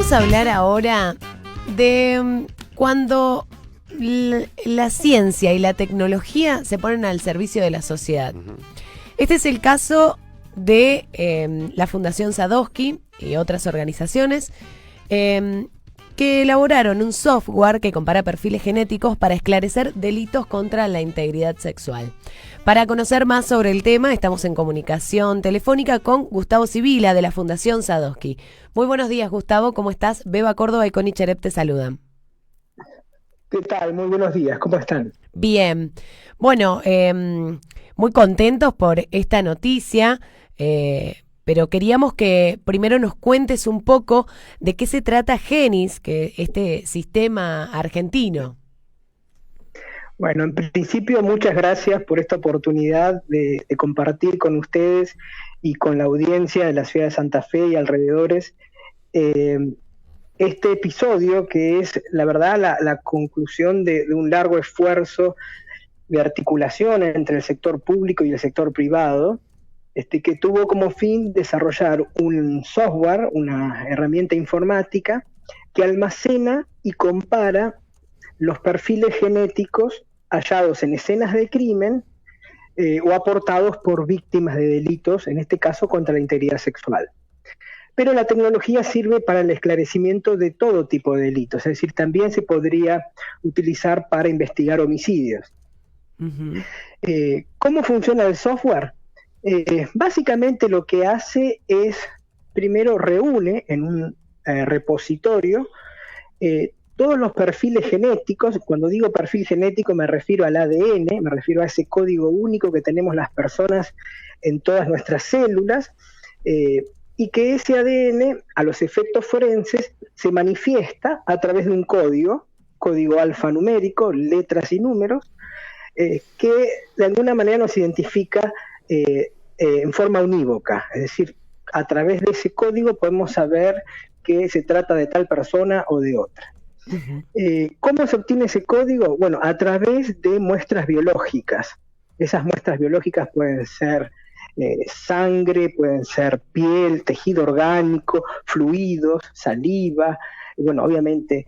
Vamos a hablar ahora de cuando la ciencia y la tecnología se ponen al servicio de la sociedad. Este es el caso de la Fundación Sadowski y otras organizaciones que elaboraron un software que compara perfiles genéticos para esclarecer delitos contra la integridad sexual. Para conocer más sobre el tema, estamos en comunicación telefónica con Gustavo Sibila de la Fundación Sadowski. Muy buenos días, Gustavo, ¿cómo estás? Beba Córdoba y Connie Cherep te saludan. ¿Qué tal? Muy buenos días, ¿cómo están? Bien, bueno, muy contentos por esta noticia, pero queríamos que primero nos cuentes un poco de qué se trata Genis, que este sistema argentino. Bueno, en principio muchas gracias por esta oportunidad de compartir con ustedes y con la audiencia de la ciudad de Santa Fe y alrededores este episodio que es, la verdad, la conclusión de un largo esfuerzo de articulación entre el sector público y el sector privado, que tuvo como fin desarrollar un software, una herramienta informática que almacena y compara los perfiles genéticos hallados en escenas de crimen o aportados por víctimas de delitos, en este caso contra la integridad sexual. Pero la tecnología sirve para el esclarecimiento de todo tipo de delitos, es decir, también se podría utilizar para investigar homicidios. ¿Cómo funciona el software? Básicamente lo que hace es, primero reúne en un repositorio todos los perfiles genéticos. Cuando digo perfil genético me refiero al ADN, me refiero a ese código único que tenemos las personas en todas nuestras células, y que ese ADN, a los efectos forenses, se manifiesta a través de un código alfanumérico, letras y números, que de alguna manera nos identifica en forma unívoca, es decir, a través de ese código podemos saber que se trata de tal persona o de otra. ¿Cómo se obtiene ese código? Bueno, a través de muestras biológicas. Esas muestras biológicas pueden ser sangre, pueden ser piel, tejido orgánico, fluidos, saliva, bueno, obviamente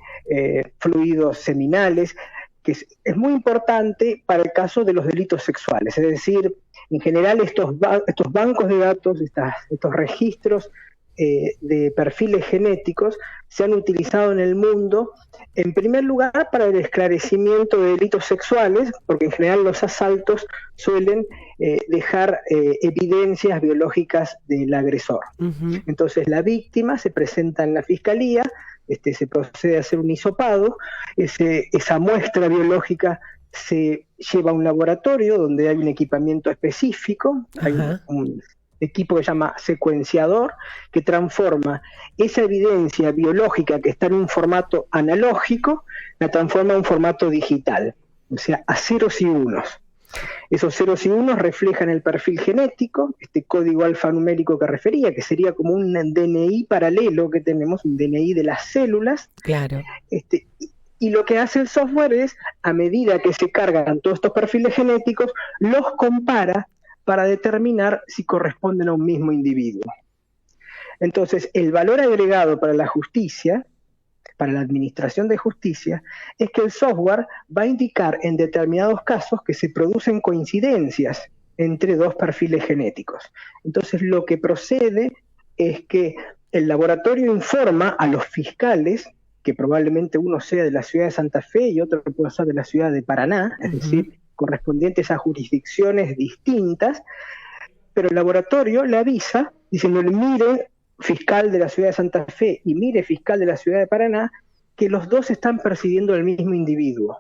fluidos seminales, que es muy importante para el caso de los delitos sexuales. Es decir, en general estos bancos de datos, estos registros de perfiles genéticos se han utilizado en el mundo, en primer lugar, para el esclarecimiento de delitos sexuales, porque en general los asaltos suelen dejar evidencias biológicas del agresor. Entonces la víctima se presenta en la fiscalía, se procede a hacer un hisopado, esa muestra biológica se lleva a un laboratorio donde hay un equipamiento específico, hay un equipo que se llama secuenciador, que transforma esa evidencia biológica que está en un formato analógico, la transforma en un formato digital, o sea, a ceros y unos. Esos ceros y unos reflejan el perfil genético, este código alfanumérico que refería, que sería como un DNI paralelo que tenemos, un DNI de las células. Claro. Y lo que hace el software es, a medida que se cargan todos estos perfiles genéticos, los compara para determinar si corresponden a un mismo individuo. Entonces, el valor agregado para la justicia, para la administración de justicia, es que el software va a indicar en determinados casos que se producen coincidencias entre dos perfiles genéticos. Entonces, lo que procede es que el laboratorio informa a los fiscales, que probablemente uno sea de la ciudad de Santa Fe y otro pueda ser de la ciudad de Paraná, es decir, correspondientes a jurisdicciones distintas, pero el laboratorio le avisa, diciéndole, mire, fiscal de la ciudad de Santa Fe y mire, fiscal de la ciudad de Paraná, que los dos están persiguiendo al mismo individuo.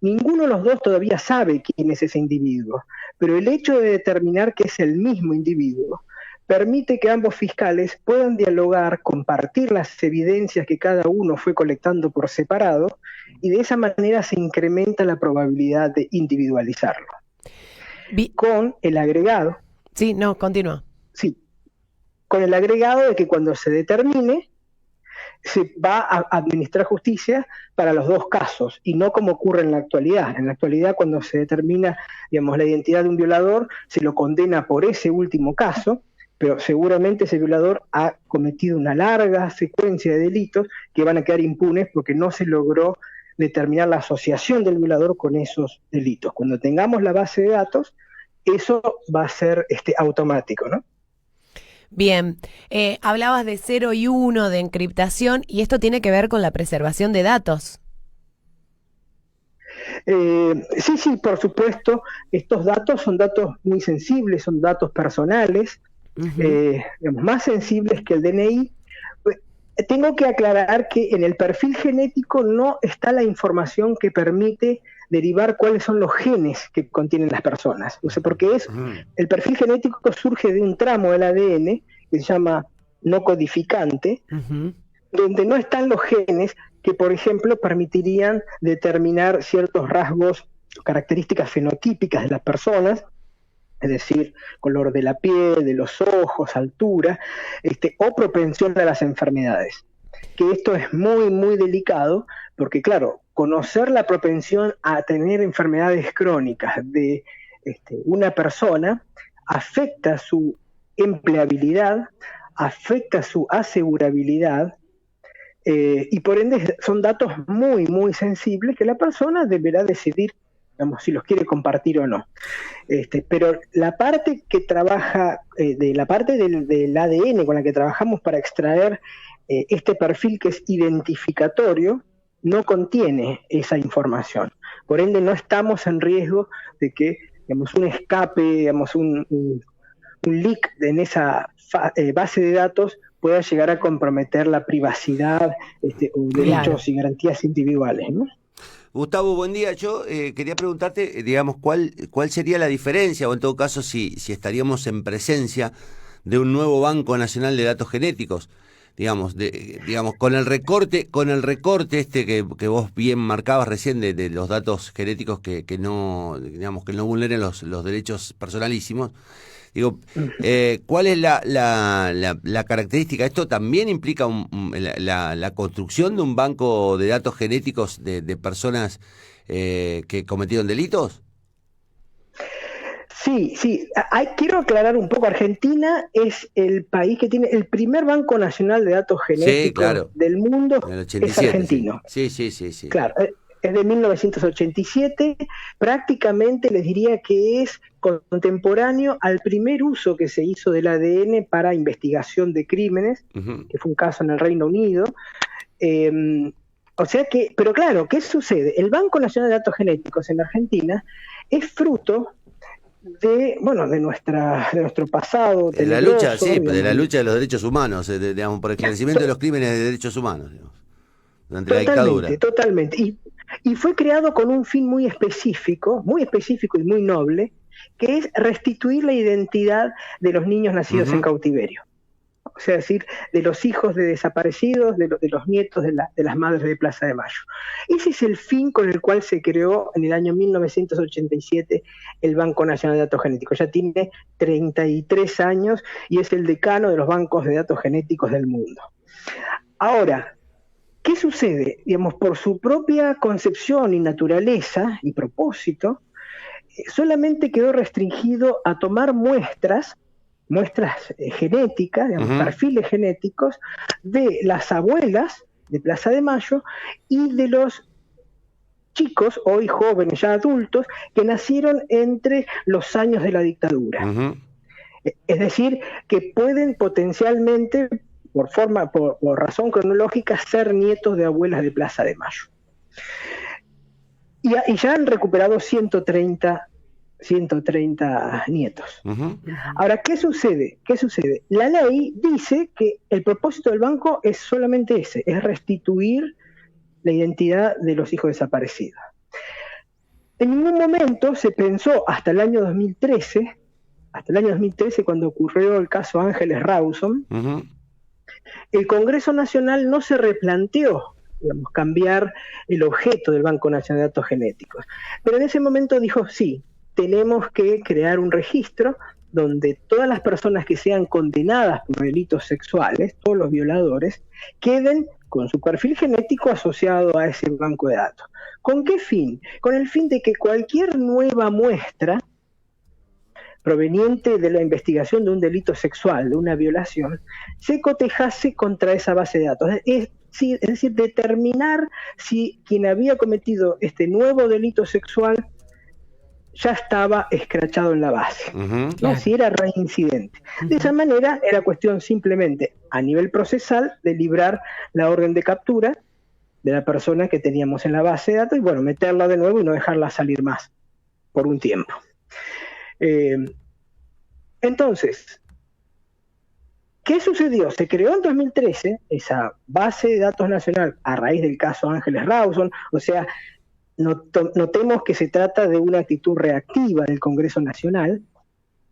Ninguno de los dos todavía sabe quién es ese individuo, pero el hecho de determinar que es el mismo individuo permite que ambos fiscales puedan dialogar, compartir las evidencias que cada uno fue colectando por separado, y de esa manera se incrementa la probabilidad de individualizarlo. Con el agregado... Sí, no, continúa. Sí, con el agregado de que cuando se determine, se va a administrar justicia para los dos casos, y no como ocurre en la actualidad. En la actualidad, cuando se determina, digamos, la identidad de un violador, se lo condena por ese último caso, pero seguramente ese violador ha cometido una larga secuencia de delitos que van a quedar impunes porque no se logró determinar la asociación del violador con esos delitos. Cuando tengamos la base de datos, eso va a ser automático, ¿no? Bien, hablabas de 0 y 1 de encriptación y esto tiene que ver con la preservación de datos. Sí, por supuesto. Estos datos son datos muy sensibles, son datos personales, digamos, más sensibles que el DNI. Tengo que aclarar que en el perfil genético no está la información que permite derivar cuáles son los genes que contienen las personas. O sea, porque el perfil genético surge de un tramo del ADN que se llama no codificante, donde no están los genes que, por ejemplo, permitirían determinar ciertos rasgos, características fenotípicas de las personas, es decir, color de la piel, de los ojos, altura, o propensión a las enfermedades. Que esto es muy, muy delicado, porque claro, conocer la propensión a tener enfermedades crónicas de una persona afecta su empleabilidad, afecta su asegurabilidad, y por ende son datos muy, muy sensibles que la persona deberá decidir, digamos, si los quiere compartir o no. Pero la parte que trabaja, la parte del ADN con la que trabajamos para extraer este perfil que es identificatorio, no contiene esa información. Por ende, no estamos en riesgo de que, digamos, un escape, digamos, un leak en esa base de datos pueda llegar a comprometer la privacidad o derechos y garantías individuales, ¿no? Gustavo, buen día. Yo quería preguntarte, digamos, cuál sería la diferencia, o en todo caso, si estaríamos en presencia de un nuevo Banco Nacional de Datos Genéticos, digamos, con el recorte que vos bien marcabas recién de los datos genéticos que no, digamos, que no vulneren los derechos personalísimos. Digo, ¿cuál es la característica? ¿Esto también implica la construcción de un banco de datos genéticos de personas que cometieron delitos? Sí. Quiero aclarar un poco. Argentina es el país que tiene el primer Banco Nacional de Datos Genéticos del mundo. En el 87, es argentino. Sí. Claro, es de 1987. Prácticamente les diría que es contemporáneo al primer uso que se hizo del ADN para investigación de crímenes, que fue un caso en el Reino Unido. O sea que, pero claro, ¿qué sucede? El Banco Nacional de Datos Genéticos en Argentina es fruto de nuestro pasado. De la lucha, de la lucha de los derechos humanos, digamos, por esclarecimiento de los crímenes de derechos humanos, digamos, durante la dictadura. Totalmente. Y fue creado con un fin muy específico y muy noble, que es restituir la identidad de los niños nacidos en cautiverio. O sea, es decir, de los hijos de desaparecidos, de los nietos de las madres de Plaza de Mayo. Ese es el fin con el cual se creó en el año 1987 el Banco Nacional de Datos Genéticos. Ya tiene 33 años y es el decano de los bancos de datos genéticos del mundo. Ahora, ¿qué sucede? Digamos, por su propia concepción y naturaleza y propósito, solamente quedó restringido a tomar muestras genéticas, digamos, perfiles genéticos de las abuelas de Plaza de Mayo y de los chicos, hoy jóvenes, ya adultos, que nacieron entre los años de la dictadura. Es decir, que pueden potencialmente, por razón cronológica, ser nietos de abuelas de Plaza de Mayo. Y ya han recuperado 130 nietos. Ahora, ¿qué sucede? La ley dice que el propósito del banco es solamente ese, es restituir la identidad de los hijos desaparecidos. En ningún momento se pensó hasta el año 2013, cuando ocurrió el caso Ángeles Rawson, el Congreso Nacional no se replanteó, digamos, cambiar el objeto del Banco Nacional de Datos Genéticos. Pero en ese momento dijo, sí, tenemos que crear un registro donde todas las personas que sean condenadas por delitos sexuales, todos los violadores, queden con su perfil genético asociado a ese banco de datos. ¿Con qué fin? Con el fin de que cualquier nueva muestra proveniente de la investigación de un delito sexual, de una violación, se cotejase contra esa base de datos. Es decir, determinar si quien había cometido este nuevo delito sexual ya estaba escrachado en la base, ¿no? Si era reincidente. De esa manera era cuestión simplemente, a nivel procesal, de librar la orden de captura de la persona que teníamos en la base de datos y, bueno, meterla de nuevo y no dejarla salir más por un tiempo. Entonces, ¿qué sucedió? Se creó en 2013 esa base de datos nacional a raíz del caso Ángeles Rawson. O sea, notemos que se trata de una actitud reactiva del Congreso Nacional.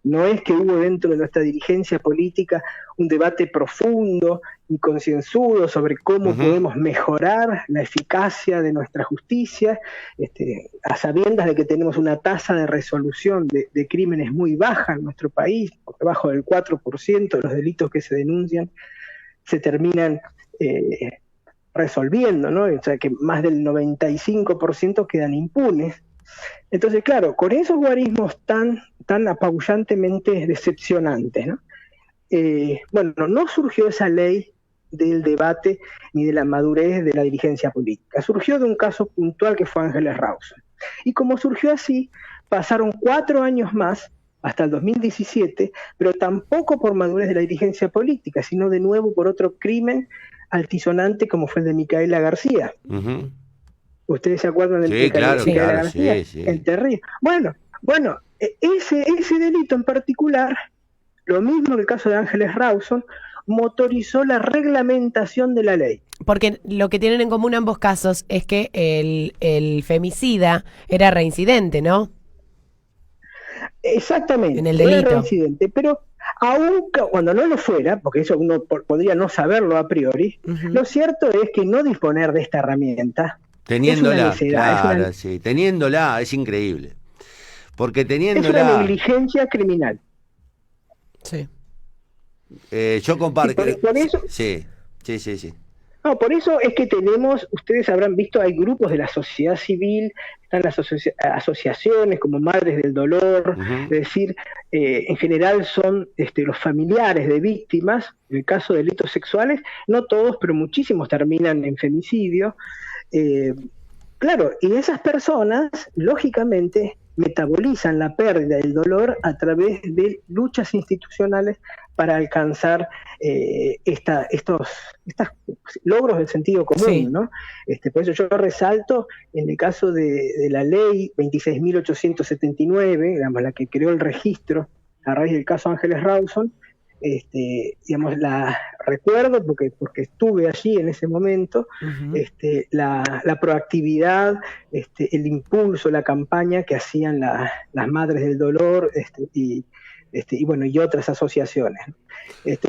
No es que hubo dentro de nuestra dirigencia política un debate profundo y concienzudo sobre cómo podemos mejorar la eficacia de nuestra justicia, a sabiendas de que tenemos una tasa de resolución de crímenes muy baja en nuestro país, por debajo del 4% de los delitos que se denuncian se terminan resolviendo, ¿no? O sea que más del 95% quedan impunes. Entonces, claro, con esos guarismos tan apabullantemente decepcionantes, ¿no? Bueno, no surgió esa ley del debate ni de la madurez de la dirigencia política. Surgió de un caso puntual que fue Ángeles Rawson. Y como surgió así, pasaron 4 años más, hasta el 2017, pero tampoco por madurez de la dirigencia política, sino de nuevo por otro crimen altisonante como fue el de Micaela García. ¿Ustedes se acuerdan del Micaela García? Sí. El terrible. Bueno, ese delito en particular, lo mismo que el caso de Ángeles Rawson, motorizó la reglamentación de la ley. Porque lo que tienen en común ambos casos es que el femicida era reincidente, ¿no? Exactamente, en el delito. Era reincidente, pero aún cuando no lo fuera, porque eso uno podría no saberlo a priori, lo cierto es que no disponer de esta herramienta teniéndola, teniéndola es increíble. Porque teniéndola... Es una negligencia criminal. Sí. Yo comparto... Por eso, sí. No, por eso es que tenemos, ustedes habrán visto, hay grupos de la sociedad civil, están las asociaciones como Madres del Dolor, es decir, en general son los familiares de víctimas, en el caso de delitos sexuales, no todos, pero muchísimos terminan en femicidio. Claro, y esas personas, lógicamente, metabolizan la pérdida del dolor a través de luchas institucionales para alcanzar estos logros del sentido común, sí. ¿No? Por eso yo resalto en el caso de la ley 26.879, digamos, la que creó el registro a raíz del caso Ángeles Rawson, digamos, la recuerdo porque estuve allí en ese momento, la proactividad, el impulso, la campaña que hacían las Madres del Dolor y otras asociaciones.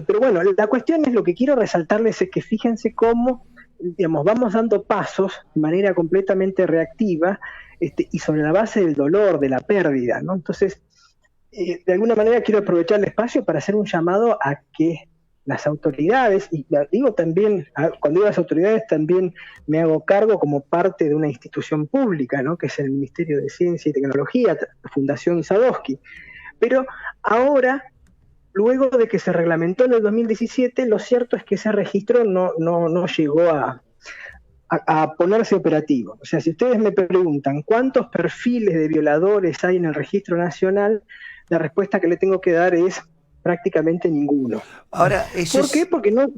Pero bueno, la cuestión es, lo que quiero resaltarles es que fíjense cómo, digamos, vamos dando pasos de manera completamente reactiva y sobre la base del dolor, de la pérdida, ¿no? Entonces, de alguna manera quiero aprovechar el espacio para hacer un llamado a que las autoridades, y digo también, cuando digo las autoridades también me hago cargo como parte de una institución pública, ¿no? Que es el Ministerio de Ciencia y Tecnología, Fundación Sadowski. Pero ahora, luego de que se reglamentó en el 2017, lo cierto es que ese registro no llegó a ponerse operativo. O sea, si ustedes me preguntan cuántos perfiles de violadores hay en el registro nacional, la respuesta que le tengo que dar es prácticamente ninguno. Ahora, ¿Por qué? Porque no...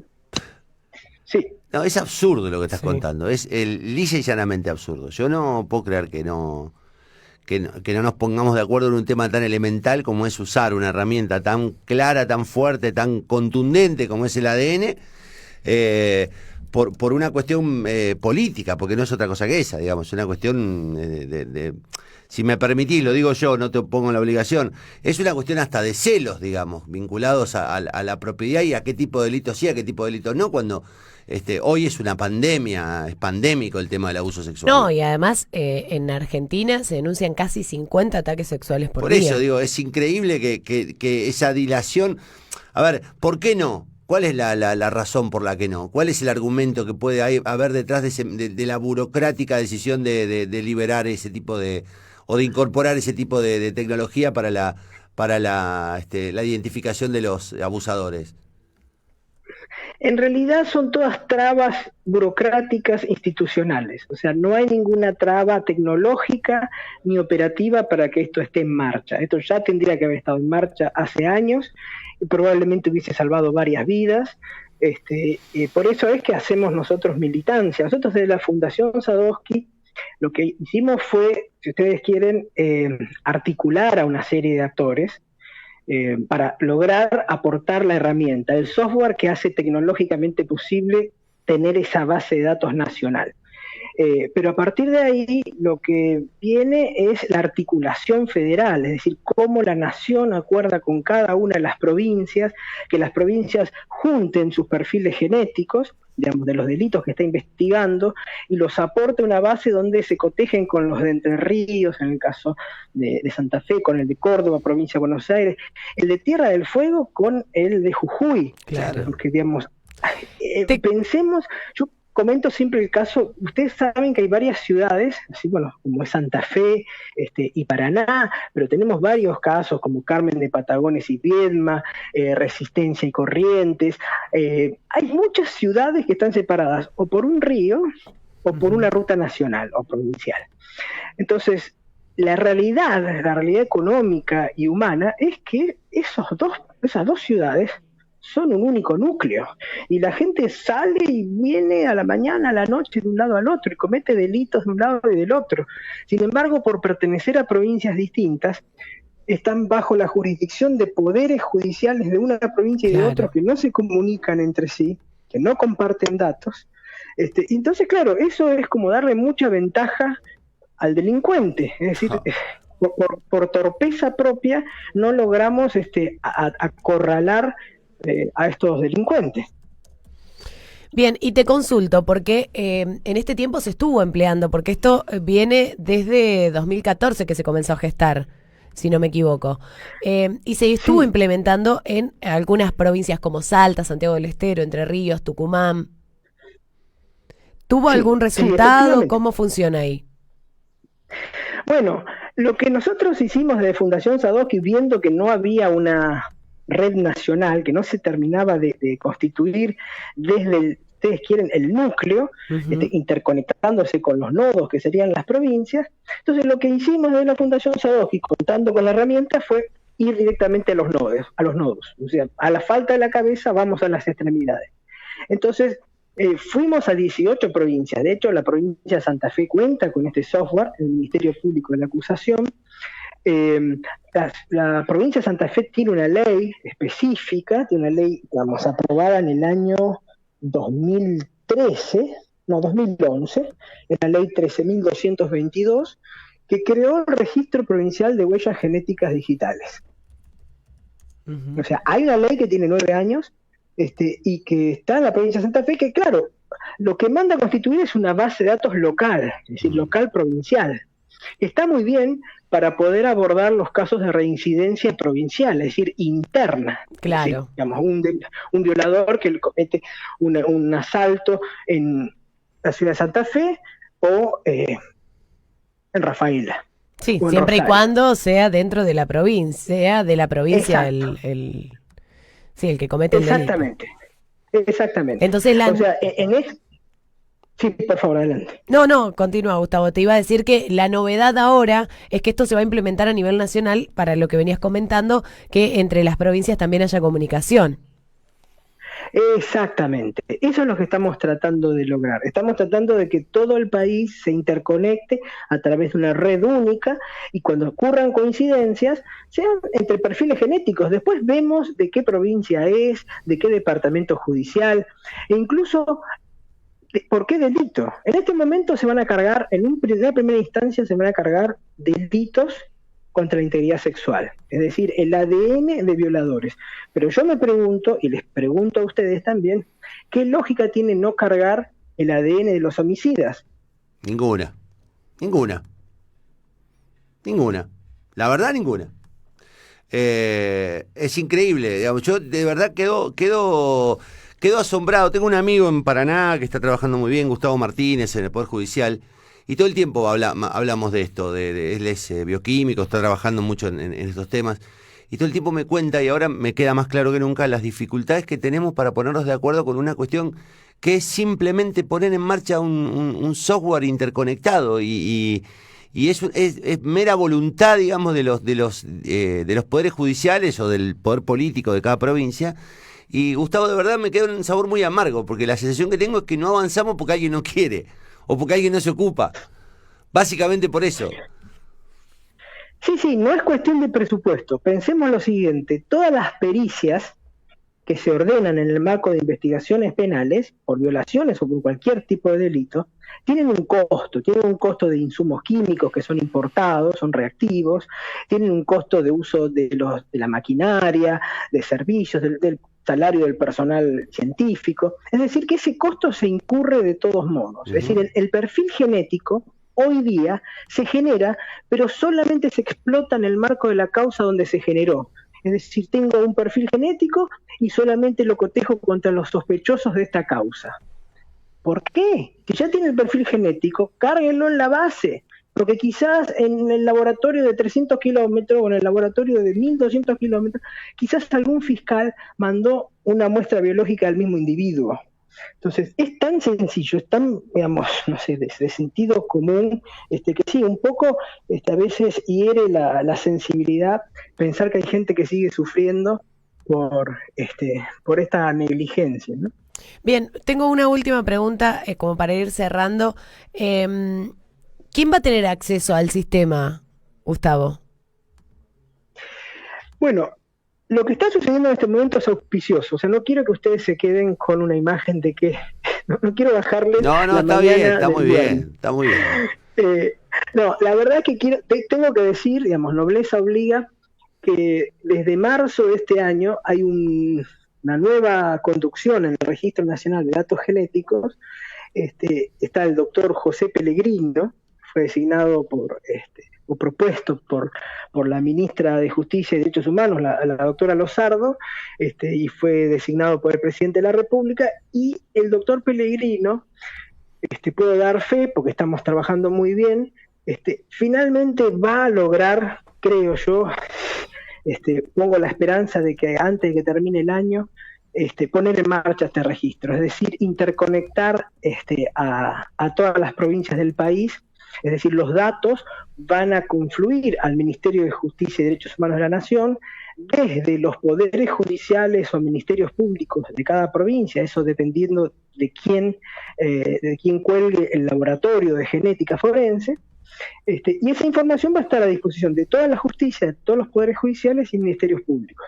Sí. No, es absurdo lo que estás contando, es lisa y llanamente absurdo. Yo no puedo creer que no nos pongamos de acuerdo en un tema tan elemental como es usar una herramienta tan clara, tan fuerte, tan contundente como es el ADN, por una cuestión política, porque no es otra cosa que esa, digamos, es una cuestión si me permitís, lo digo yo, no te pongo en la obligación, es una cuestión hasta de celos, digamos, vinculados a la propiedad y a qué tipo de delitos sí, a qué tipo de delitos no, cuando hoy es una pandemia, es pandémico el tema del abuso sexual. No, y además en Argentina se denuncian casi 50 ataques sexuales por día. Por eso digo, es increíble que esa dilación... A ver, ¿por qué no? ¿Cuál es la razón por la que no? ¿Cuál es el argumento que puede haber detrás de la burocrática decisión de liberar ese tipo de... o de incorporar ese tipo de tecnología para para la identificación de los abusadores? En realidad son todas trabas burocráticas institucionales, o sea, no hay ninguna traba tecnológica ni operativa para que esto esté en marcha. Esto ya tendría que haber estado en marcha hace años y probablemente hubiese salvado varias vidas. Por eso es que hacemos nosotros militancia. Nosotros desde la Fundación Sadowski lo que hicimos fue, si ustedes quieren, articular a una serie de actores para lograr aportar la herramienta, el software que hace tecnológicamente posible tener esa base de datos nacional. Pero a partir de ahí lo que viene es la articulación federal, es decir, cómo la nación acuerda con cada una de las provincias, que las provincias junten sus perfiles genéticos, digamos, de los delitos que está investigando, y los aporte a una base donde se cotejen con los de Entre Ríos, en el caso de Santa Fe, con el de Córdoba, provincia de Buenos Aires, el de Tierra del Fuego con el de Jujuy. Claro. Porque, digamos, pensemos, yo comento siempre el caso, ustedes saben que hay varias ciudades, así, bueno, como es Santa Fe y Paraná, pero tenemos varios casos como Carmen de Patagones y Viedma, Resistencia y Corrientes. Hay muchas ciudades que están separadas o por un río o por una ruta nacional o provincial. Entonces, la realidad económica y humana es que esas dos ciudades son un único núcleo, y la gente sale y viene a la mañana, a la noche, de un lado al otro, y comete delitos de un lado y del otro. Sin embargo, por pertenecer a provincias distintas, están bajo la jurisdicción de poderes judiciales de una provincia y de otra que no se comunican entre sí, que no comparten datos. Entonces, claro, eso es como darle mucha ventaja al delincuente, es decir, por torpeza propia no logramos acorralar a estos delincuentes. Bien, y te consulto, porque en este tiempo se estuvo empleando, porque esto viene desde 2014 que se comenzó a gestar, si no me equivoco, y se estuvo implementando en algunas provincias como Salta, Santiago del Estero, Entre Ríos, Tucumán. ¿Tuvo algún resultado? ¿Cómo funciona ahí? Bueno, lo que nosotros hicimos desde Fundación Sadowski, viendo que no había una red nacional, que no se terminaba de constituir desde ustedes quieren, el núcleo, interconectándose con los nodos que serían las provincias. Entonces lo que hicimos desde la Fundación Sadowski, contando con la herramienta, fue ir directamente a los nodos. O sea, a la falta de la cabeza vamos a las extremidades. Entonces, fuimos a 18 provincias. De hecho, la provincia de Santa Fe cuenta con este software, el Ministerio Público de la Acusación. La provincia de Santa Fe tiene una ley específica, tiene una ley, digamos, aprobada en el año 2011, es la ley 13.222, que creó el Registro Provincial de Huellas Genéticas Digitales. O sea, hay una ley que tiene 9 años y que está en la provincia de Santa Fe, que claro, lo que manda a constituir es una base de datos local, es decir, local provincial. Está muy bien para poder abordar los casos de reincidencia provincial, es decir, interna. Claro. Es decir, digamos, un violador que comete un asalto en la ciudad de Santa Fe o en Rafaela. Sí, siempre y cuando sea dentro de la provincia, el que comete el delito. Exactamente. Entonces Sí, por favor, adelante. No, continúa, Gustavo. Te iba a decir que la novedad ahora es que esto se va a implementar a nivel nacional, para lo que venías comentando, que entre las provincias también haya comunicación. Exactamente, eso es lo que estamos tratando de lograr. Estamos tratando de que todo el país se interconecte a través de una red única, y cuando ocurran coincidencias sean entre perfiles genéticos. Después vemos de qué provincia es, de qué departamento judicial, e incluso por qué delito. En este momento se van a cargar, en una primera instancia se van a cargar delitos contra la integridad sexual, es decir, el ADN de violadores. Pero yo me pregunto, y les pregunto a ustedes también, ¿qué lógica tiene no cargar el ADN de los homicidas? Ninguna. La verdad, ninguna. Es increíble, digamos. Yo de verdad quedo asombrado. Tengo un amigo en Paraná que está trabajando muy bien, Gustavo Martínez, en el Poder Judicial. Y todo el tiempo hablamos de esto, él es bioquímico, está trabajando mucho en estos temas, y todo el tiempo me cuenta, y ahora me queda más claro que nunca, las dificultades que tenemos para ponernos de acuerdo con una cuestión que es simplemente poner en marcha un software interconectado y es mera voluntad, digamos, de los poderes judiciales o del poder político de cada provincia. Y Gustavo, de verdad me queda un sabor muy amargo, porque la sensación que tengo es que no avanzamos porque alguien no quiere o porque alguien no se ocupa. Básicamente por eso. Sí, no es cuestión de presupuesto. Pensemos lo siguiente, todas las pericias que se ordenan en el marco de investigaciones penales, por violaciones o por cualquier tipo de delito, tienen un costo de insumos químicos que son importados, son reactivos, tienen un costo de uso de la maquinaria, de servicios, del salario del personal científico. Es decir, que ese costo se incurre de todos modos. Es decir, el perfil genético hoy día se genera, pero solamente se explota en el marco de la causa donde se generó. Es decir, tengo un perfil genético y solamente lo cotejo contra los sospechosos de esta causa. ¿Por qué? Si ya tiene el perfil genético, cárguenlo en la base, porque quizás en el laboratorio de 300 kilómetros o en el laboratorio de 1200 kilómetros, quizás algún fiscal mandó una muestra biológica del mismo individuo. Entonces, es tan sencillo, es tan, digamos, no sé, de sentido común, que sí, un poco a veces hiere la sensibilidad pensar que hay gente que sigue sufriendo por esta negligencia, ¿no? Bien, tengo una última pregunta como para ir cerrando. ¿Quién va a tener acceso al sistema, Gustavo? Bueno, lo que está sucediendo en este momento es auspicioso, o sea, no quiero que ustedes se queden con una imagen de que no quiero bajarles. No, está bien, está muy bien, está muy bien. No, la verdad que tengo que decir, digamos, nobleza obliga, que desde marzo de este año hay una nueva conducción en el Registro Nacional de Datos Genéticos. Está el doctor José Pellegrino, fue designado o propuesto por la ministra de Justicia y Derechos Humanos, la doctora Lozardo, y fue designado por el presidente de la República, y el doctor Pellegrino, puedo dar fe, porque estamos trabajando muy bien, finalmente va a lograr, creo yo, pongo la esperanza de que antes de que termine el año, poner en marcha este registro, es decir, interconectar a todas las provincias del país. Es decir, los datos van a confluir al Ministerio de Justicia y Derechos Humanos de la Nación desde los poderes judiciales o ministerios públicos de cada provincia, eso dependiendo de quién cuelgue el laboratorio de genética forense, y esa información va a estar a disposición de toda la justicia, de todos los poderes judiciales y ministerios públicos.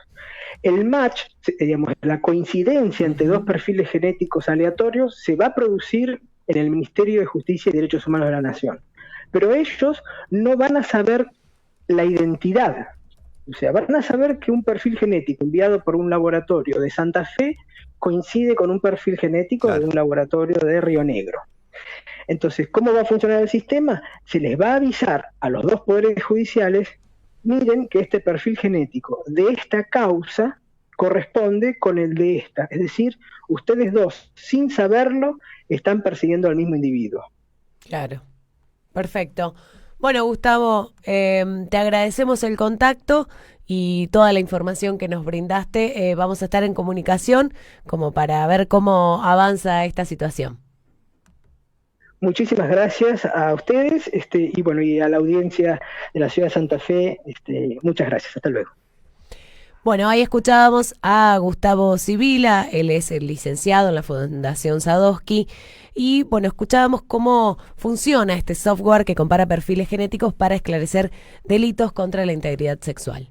El match, digamos, la coincidencia entre dos perfiles genéticos aleatorios se va a producir en el Ministerio de Justicia y Derechos Humanos de la Nación. Pero ellos no van a saber la identidad. O sea, van a saber que un perfil genético enviado por un laboratorio de Santa Fe coincide con un perfil genético de un laboratorio de Río Negro. Entonces, ¿cómo va a funcionar el sistema? Se les va a avisar a los dos poderes judiciales, miren que este perfil genético de esta causa corresponde con el de esta. Es decir, ustedes dos, sin saberlo, están persiguiendo al mismo individuo. Claro. Perfecto. Bueno, Gustavo, te agradecemos el contacto y toda la información que nos brindaste. Vamos a estar en comunicación como para ver cómo avanza esta situación. Muchísimas gracias a ustedes y a la audiencia de la ciudad de Santa Fe. Muchas gracias. Hasta luego. Bueno, ahí escuchábamos a Gustavo Sibila, él es el licenciado en la Fundación Sadowski, y bueno, escuchábamos cómo funciona este software que compara perfiles genéticos para esclarecer delitos contra la integridad sexual.